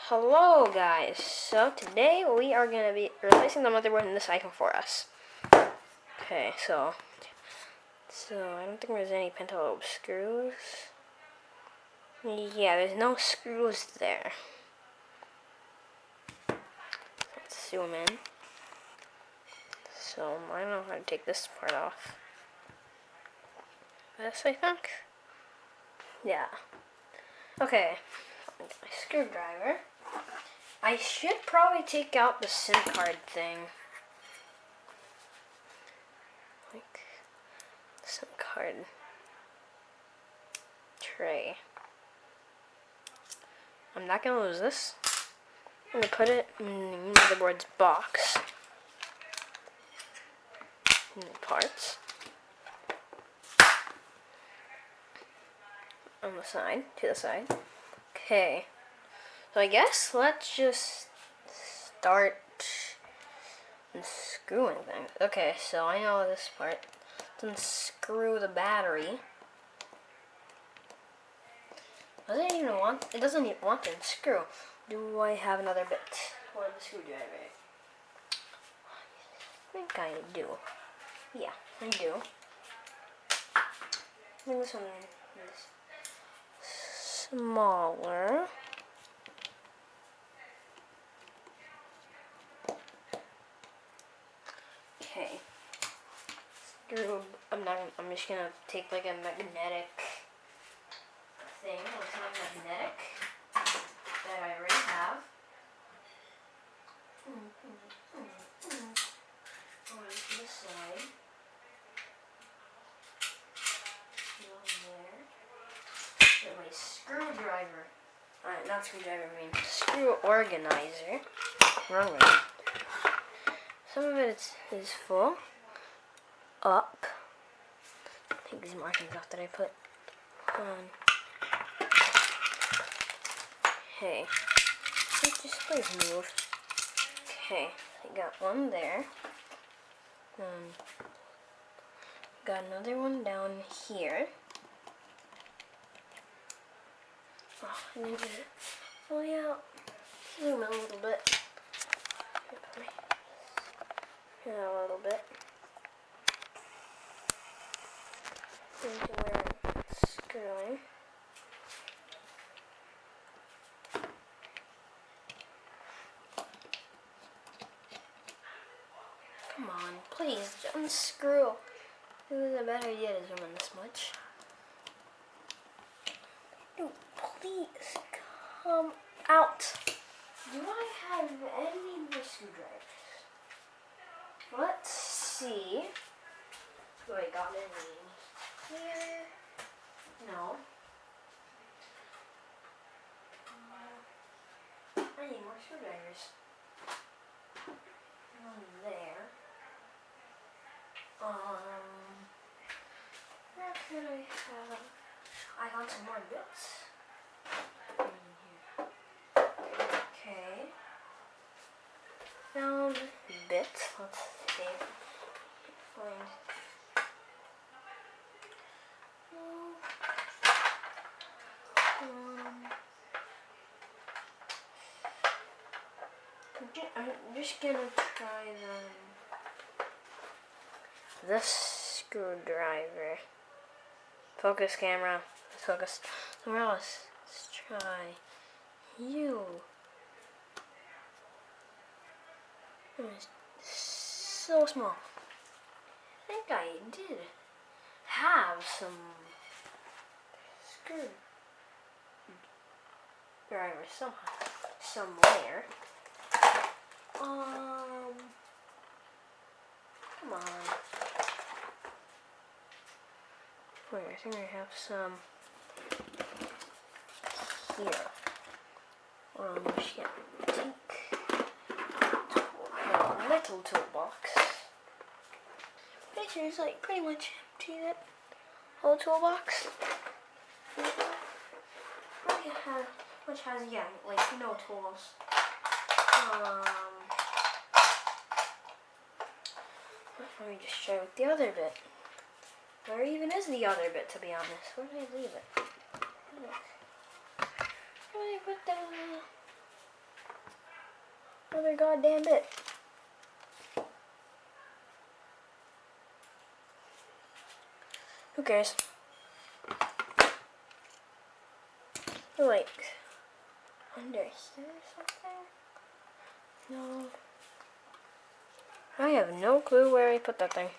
Hello guys, so today we are going to be replacing the motherboard in this iPhone for us. Okay, so I don't think there's any pentalobe screws. Yeah, there's no screws there. Let's zoom in. So I don't know how to take this part off. This, I think? Yeah. Okay, my screwdriver. I should probably take out the SIM card thing. Like, SIM card tray. I'm not gonna lose this. I'm gonna put it in the motherboard's box. In the parts. On the side, to the side. Okay. So I guess let's just start unscrewing things. Okay, so I know this part. Let's unscrew the battery. It doesn't even want to unscrew. Do I have another bit for the screwdriver? I think I do. Yeah, I do. I think this one is smaller. Okay. I'm just gonna take like a magnetic thing. It's not magnetic that I already have. Over to this side. There. My screwdriver. Not screwdriver, I mean screw organizer. Wrong way. Some of it is full. Up. Take these markings off that I put on. Okay. Just please move. Okay, I got one there. Got another one down here. Oh, I need to pull out. Zoom in a little bit. Yeah, a little bit. Into where it's screwing. Come on, please unscrew. It was a bad idea to zoom in this much. No, please come out. Do I have any more screwdrivers? Let's see. Do I got any here? No. I need more screwdrivers. One there. Where could I have? I got some more bits. In here. Okay. Found bits. Let's see. Find. I'm just gonna try this screwdriver. Focus, camera. Let's focus somewhere else. Let's try you. It's so small. I think I did have some screwdriver somewhere. Come on. Wait, I think I have some here. I'm just gonna take a little toolbox. Picture's like pretty much empty. That whole toolbox. Which has like no tools. Let me just try with the other bit. Where even is the other bit, to be honest? Where did I leave it? Where did I put the... another goddamn bit. Who cares? Like, under here or something? No. I have no clue where I put that thing.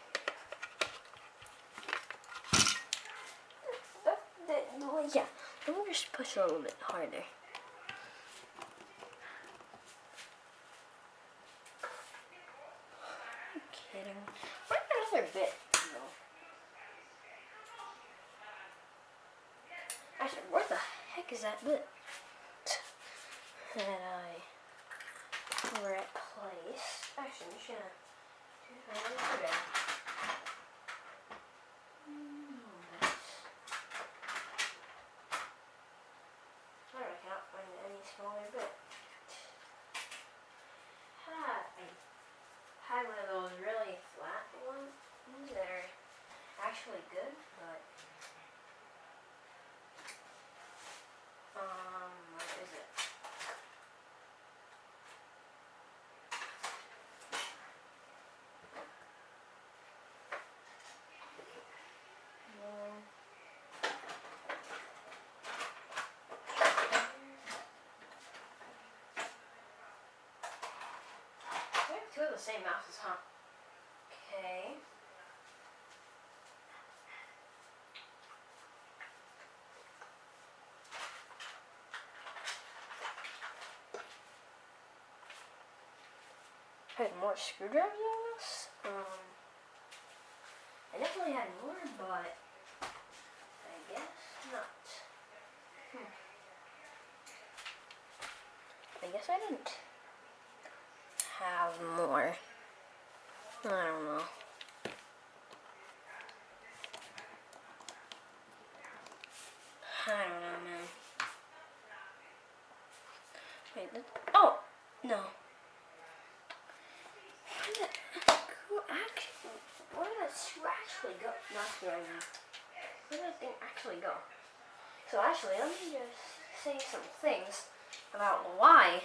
Yeah, let me just push a little bit harder. I'm kidding. Where's another bit? No. Actually, where the heck is that bit that I replaced? Actually, I'm just gonna choose my own today. I cannot find any smaller bit. I had one of those really flat ones that are actually good, but what is it? We have two of the same mouses, huh? Okay. I had more screwdrivers than this. I definitely had more, but I guess not. I guess I didn't have more. I don't know. I don't know, man. Wait, oh! No. Where did that screw actually go? Not screw, I mean. Where did that thing actually go? So actually, let me just say some things about why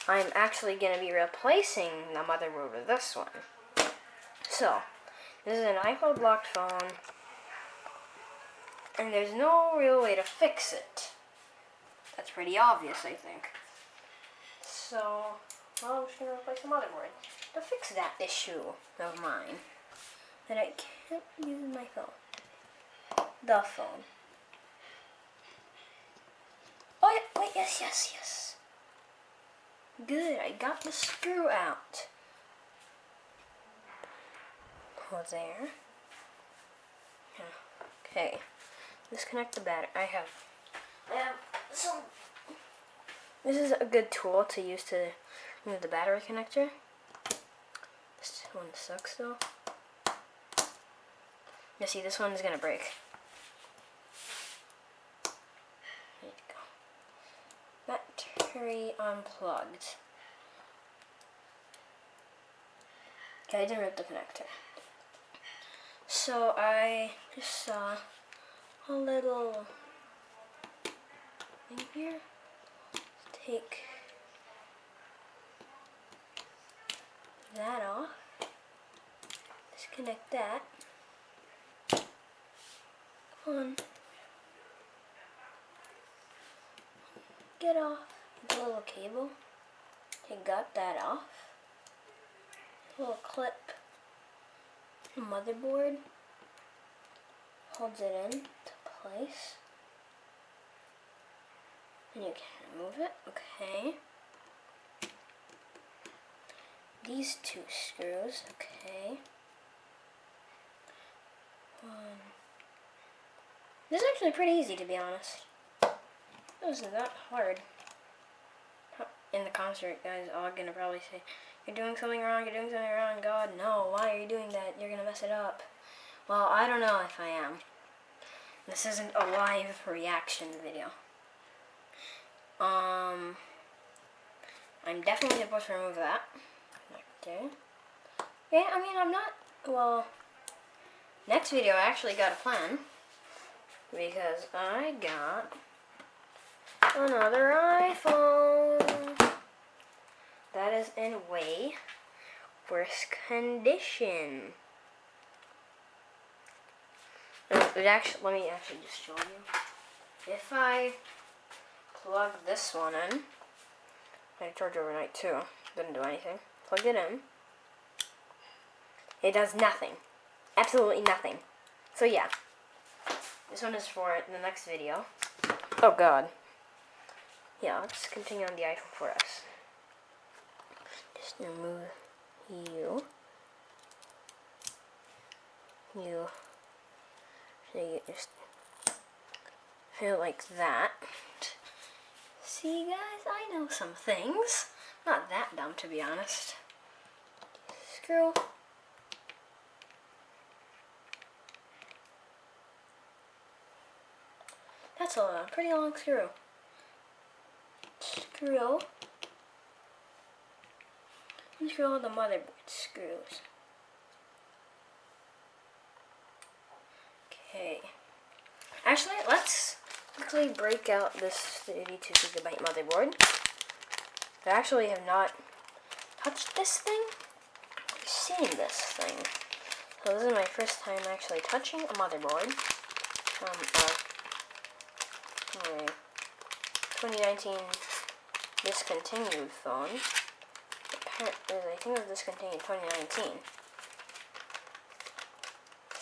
I'm actually going to be replacing the motherboard with this one. So, this is an iPhone blocked phone, and there's no real way to fix it. That's pretty obvious, I think. So, well, I'm just going to replace the motherboard to fix that issue of mine. That I can't use my phone. The phone. Oh, yeah, wait, yes. Good, I got the screw out. What's there? Okay. Disconnect the battery. I have some. This is a good tool to use to remove the battery connector. This one sucks though. You see, this one is gonna break. There you go. Battery unplugged. Okay, I didn't rip the connector. So I just saw a little thing here. Take that off. Disconnect that. Come on. Get off the little cable. Okay, got that off. Little clip. Motherboard. Holds it into place. And you can remove it. Okay. These two screws. Okay. One. This is actually pretty easy, to be honest. This is not hard. In the concert, guys are gonna probably say, "You're doing something wrong. You're doing something wrong." God, no. Why are you doing that? You're gonna mess it up. Well, I don't know if I am. This isn't a live reaction video. I'm definitely supposed to remove that. Right there. Yeah, I mean, I'm not, well, next video I actually got a plan. Because I got another iPhone. That that is in way worse condition. Let me actually just show you. If I plug this one in, I charged overnight too. Didn't do anything. Plugged it in. It does nothing. Absolutely nothing. So yeah. This one is for the next video. Oh god. Yeah, let's continue on the iPhone 4S. Just remove you. So you just feel like that. See guys, I know some things. Not that dumb to be honest. Screw. That's a pretty long screw. Screw. And screw all the motherboard screws. Okay. Actually, let's quickly break out this 32 gigabyte motherboard. I actually have not touched this thing. I've seen this thing. So this is my first time actually touching a motherboard from a 2019 discontinued phone. I think it was discontinued in 2019.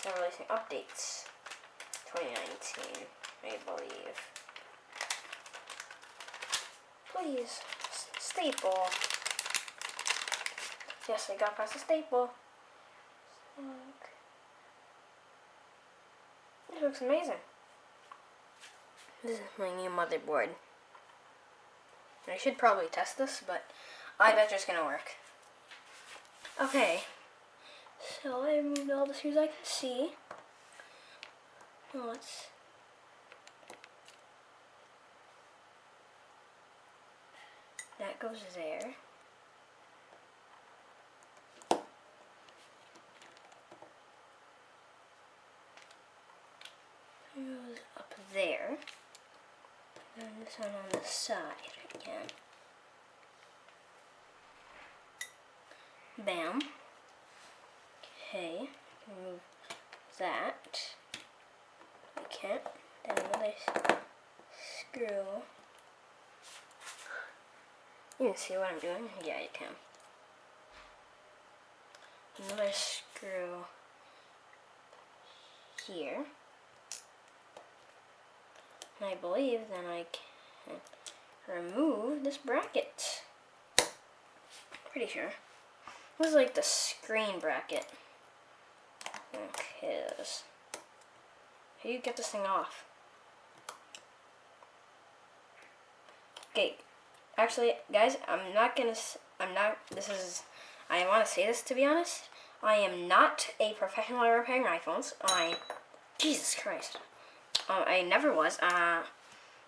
They're releasing updates. 2019, I believe. Please, staple. Yes, I got past the staple. Look. This looks amazing. This is my new motherboard. I should probably test this, but I bet it's gonna work. Okay, so I removed all the screws I can see. Now that goes there. It goes up there. And this one on the side again. Bam. Okay, remove that. I can't. Then another screw. You can see what I'm doing? Yeah, you can. Another screw here. And I believe then I can remove this bracket. Pretty sure. This is like the screen bracket. Okay, how do you get this thing off? Okay, actually, guys, I want to say this to be honest. I am not a professional at repairing iPhones. Jesus Christ. I never was.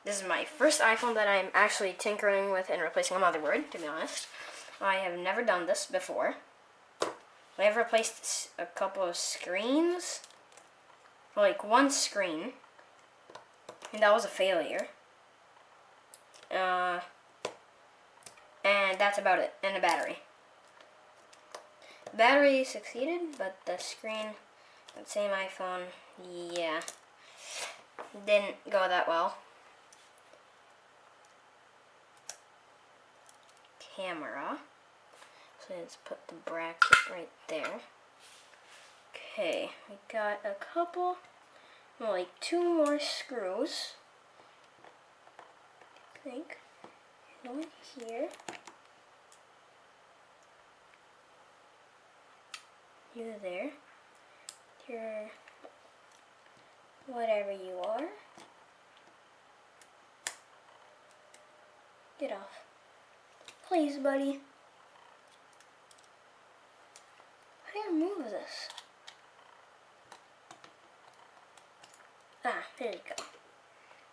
This is my first iPhone that I'm actually tinkering with and replacing a motherboard, to be honest. I have never done this before. I have replaced a couple of screens. Like one screen. And that was a failure. And that's about it. And a battery. The battery succeeded, but the screen, that same iPhone, yeah, didn't go that well. Camera. So let's put the bracket right there. Okay, we got a couple, well, like 2 more screws. I think. One here. You there. You're whatever you are. Get off. Please, buddy. How do you remove this? Ah, there you go.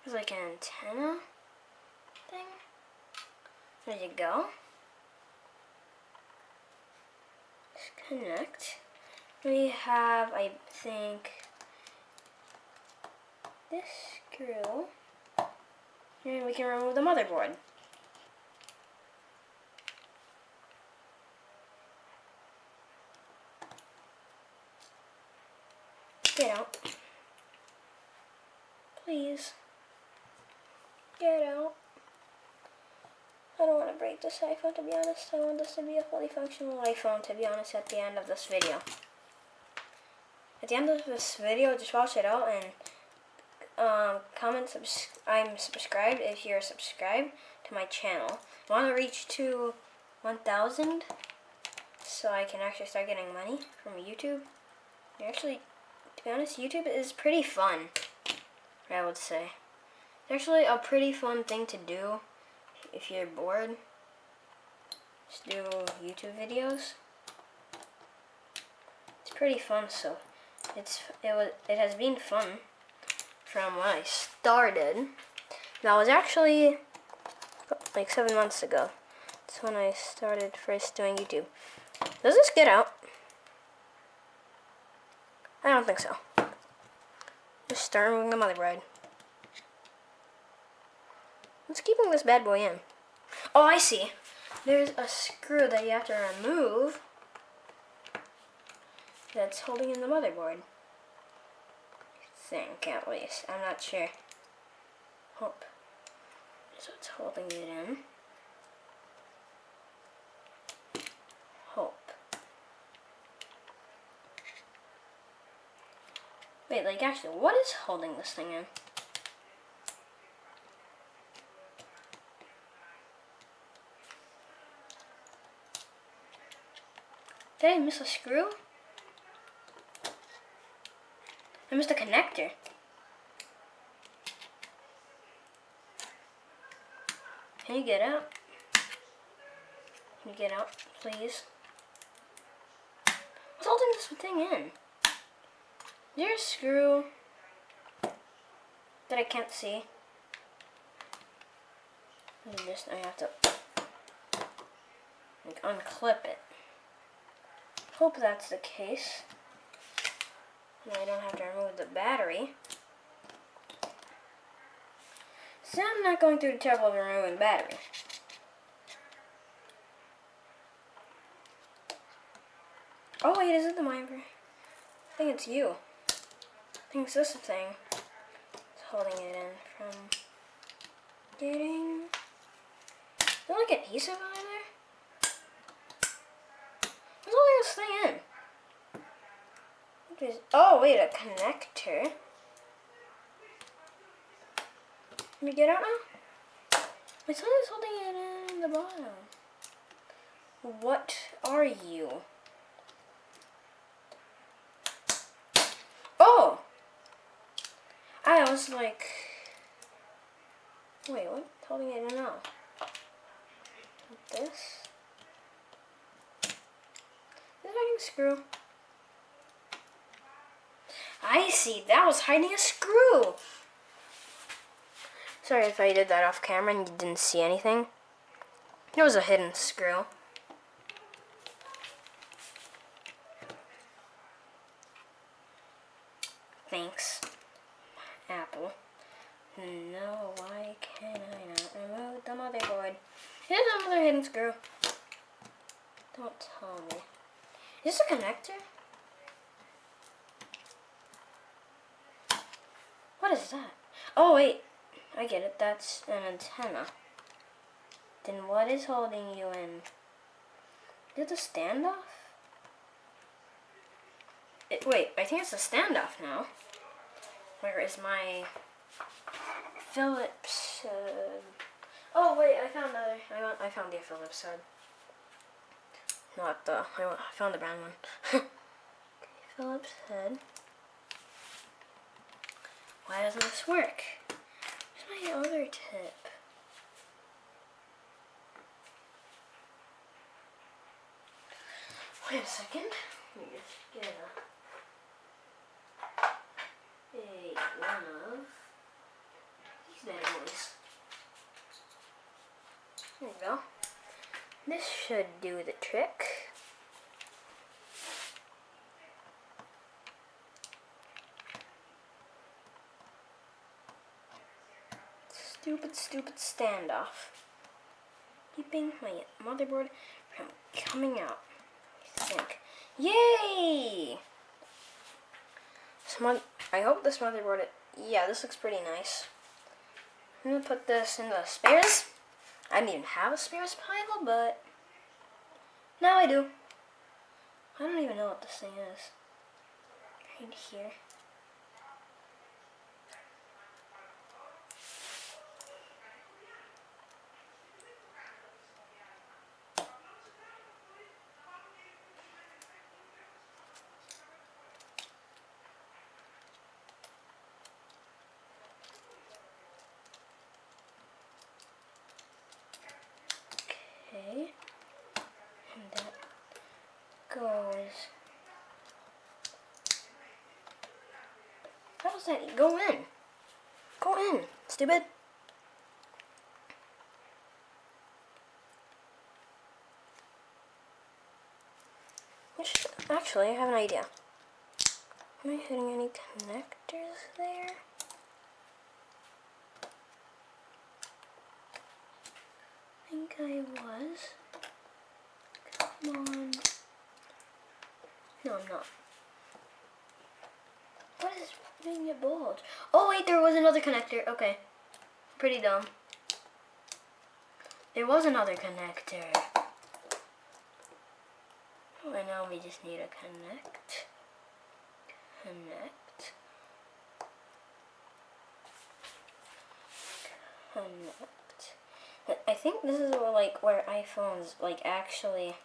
There's like an antenna thing. There you go. Disconnect. We have, I think, this screw. And we can remove the motherboard. Get out. I don't want to break this iPhone, to be honest. I want this to be a fully functional iPhone, to be honest, at the end of this video. At the end of this video, just watch it out and comment, I'm subscribed if you're subscribed to my channel. I want to reach to 1,000 so I can actually start getting money from YouTube. Actually, to be honest, YouTube is pretty fun, I would say. It's actually a pretty fun thing to do if you're bored. Just do YouTube videos. It's pretty fun, so it has been fun from when I started. That was actually like 7 months ago. That's when I started first doing YouTube. Does this get out? I don't think so. Just start removing the motherboard. What's keeping this bad boy in? Oh, I see. There's a screw that you have to remove that's holding in the motherboard. I think, at least. I'm not sure. Hope. So it's holding it in. Hope. Wait, like actually, what is holding this thing in? Did I miss a screw? I missed a connector. Can you get out? Can you get out, please? What's holding this thing in? Is there a screw that I can't see? I have to like unclip it. Hope that's the case. And I don't have to remove the battery. So I'm not going through the trouble of removing the battery. Oh wait, is it the mic? I think it's you. I think it's this thing. It's holding it in from getting... Is there like adhesive under there? What's holding this thing in? Oh wait, a connector. Can we get out now? My son is holding it in the bottom. What are you? Oh! I was like... Wait, what? Holding it in now? This? Is that a screw? I see, that was hiding a screw. Sorry if I did that off camera and you didn't see anything. It was a hidden screw. Thanks, Apple. No, why can I not remove the motherboard? Here's another hidden screw. Don't tell me. Is this a connector? What is that? Oh wait, I get it. That's an antenna. Then what is holding you in? Is it the standoff? Wait, I think it's the standoff now. Where is my Phillips? Oh wait, I found the Phillips head. Not the. I found the brown one. Okay, Phillips head. Why doesn't this work? Where's my other tip? Wait a second. Let me just get one of these bad boys. There we go. This should do the trick. Stupid standoff. Keeping my motherboard from coming out. I think. Yay! I hope this motherboard... Yeah, this looks pretty nice. I'm gonna put this in the spares. I didn't even have a spares pile, but now I do. I don't even know what this thing is. Right here. Okay. And that goes. How does that go in? Go in, stupid. Actually, I have an idea. Am I hitting any connectors there? I think I was. Come on. No, I'm not. What is making it bulge? Oh wait, there was another connector. Okay. Pretty dumb. There was another connector. And now we just need to connect. Connect. I think this is where iPhones actually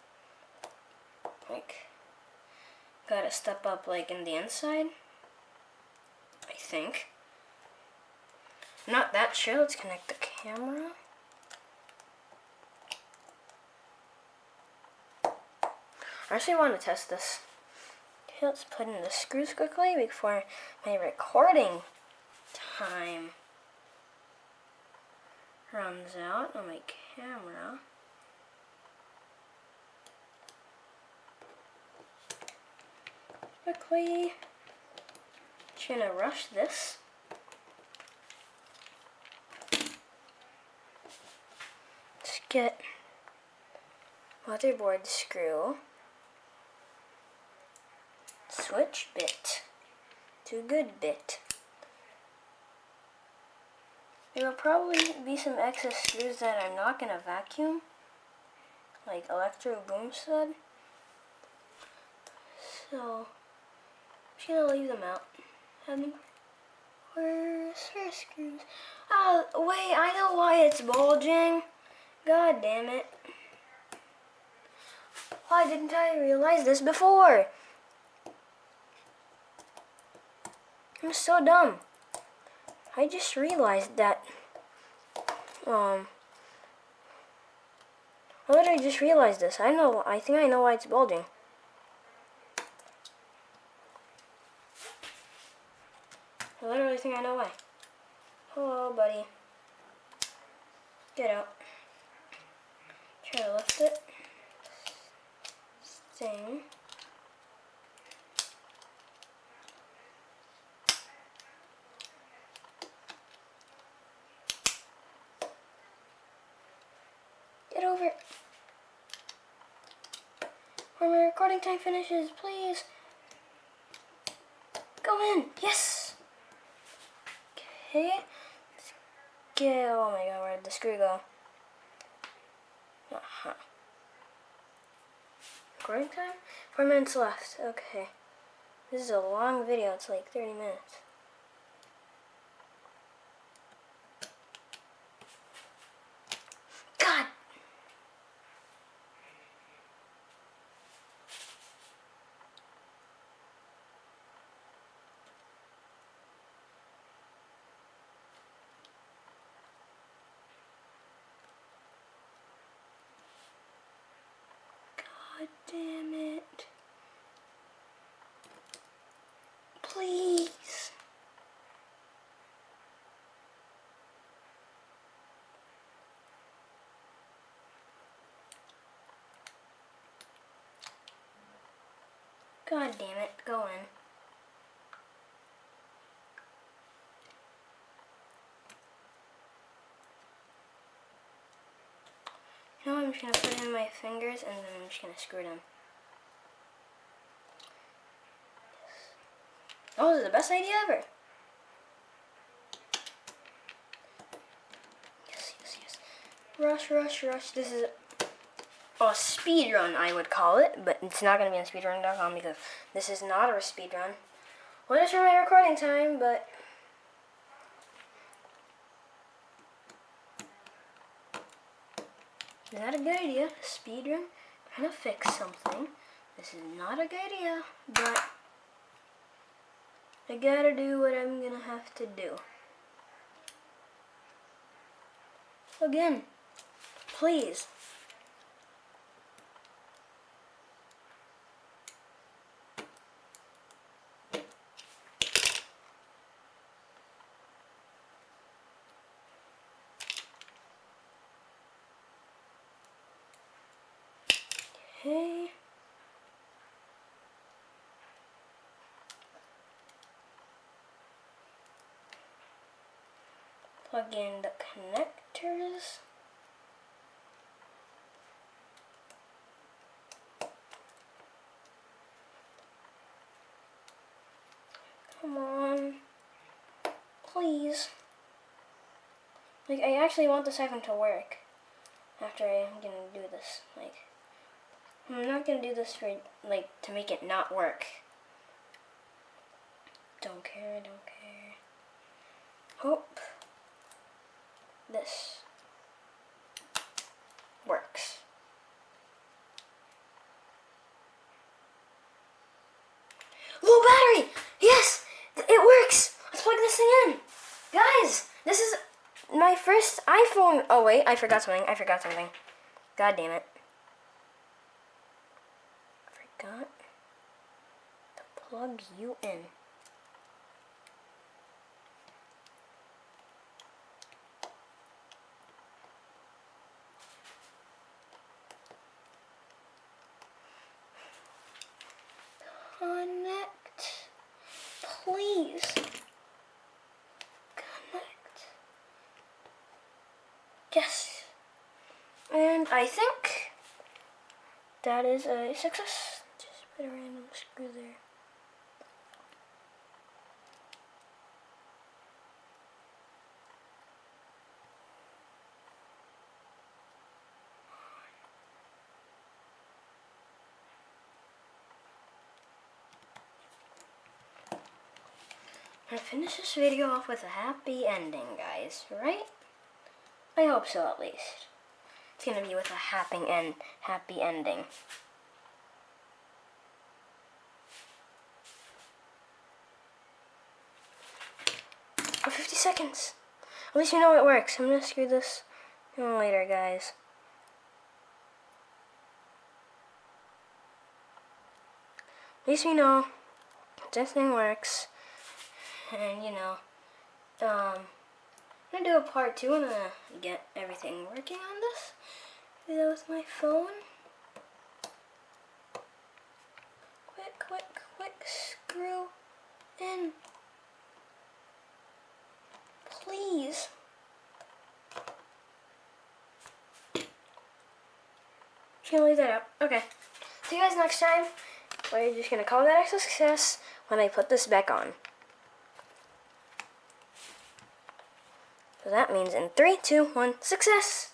gotta step up in the inside. I think. I'm not that sure. Let's connect the camera. I actually want to test this. Okay, let's put in the screws quickly before my recording time runs out on my camera. Quickly. Just gonna rush this. Let's get motherboard screw. Switch bit to good bit. There will probably be some excess screws that I'm not going to vacuum, like electro boom stud. So, I'm just going to leave them out. Where's spare screws? Oh, wait, I know why it's bulging. God damn it. Why didn't I realize this before? I'm so dumb. I just realized that, I literally just realized this. I think I know why it's bulging. I literally think I know why. Hello, buddy. Get out. Try to lift it. Sting. Get over it. When my recording time finishes, please. Go in. Yes. Okay. Let's get. Oh my god, where did the screw go? Recording time? 4 minutes left. Okay. This is a long video. It's like 30 minutes. God! God damn it. Please. God damn it. Go in. Now I'm just going to put in my fingers and then I'm just going to screw it in. Oh, this is the best idea ever. Rush, rush, rush. This is a speed run, I would call it, but it's not going to be on speedrun.com because this is not a speed run. Well, just for my recording time, but is that a good idea? Speed run? Trying to fix something. This is not a good idea, but I gotta do what I'm gonna have to do. Again, please. Okay. Plug in the connectors. Come on. Please. Like, I actually want this iPhone to work after I'm gonna do this. Like, I'm not gonna do this for, like, to make it not work. Don't care, don't care. Hope this works. Low battery! Yes! It works! Let's plug this thing in! Guys, this is my first iPhone. Oh wait, I forgot something. God damn it. I forgot to plug you in. Connect, please. Connect. Yes. And I think that is a success. Just put a random screw there. I'm gonna finish this video off with a happy ending, guys, right? I hope so, at least. It's gonna be with a happy ending. For 50 seconds. At least you know it works. I'm gonna screw this in later, guys. At least we know this thing works. And, you know, I'm gonna do a part 2 and get everything working on this. Do that with my phone. Quick, screw in. Please. Just gonna leave that out. Okay. See you guys next time. We're just gonna call that a success when I put this back on. So that means in 3, 2, 1, success!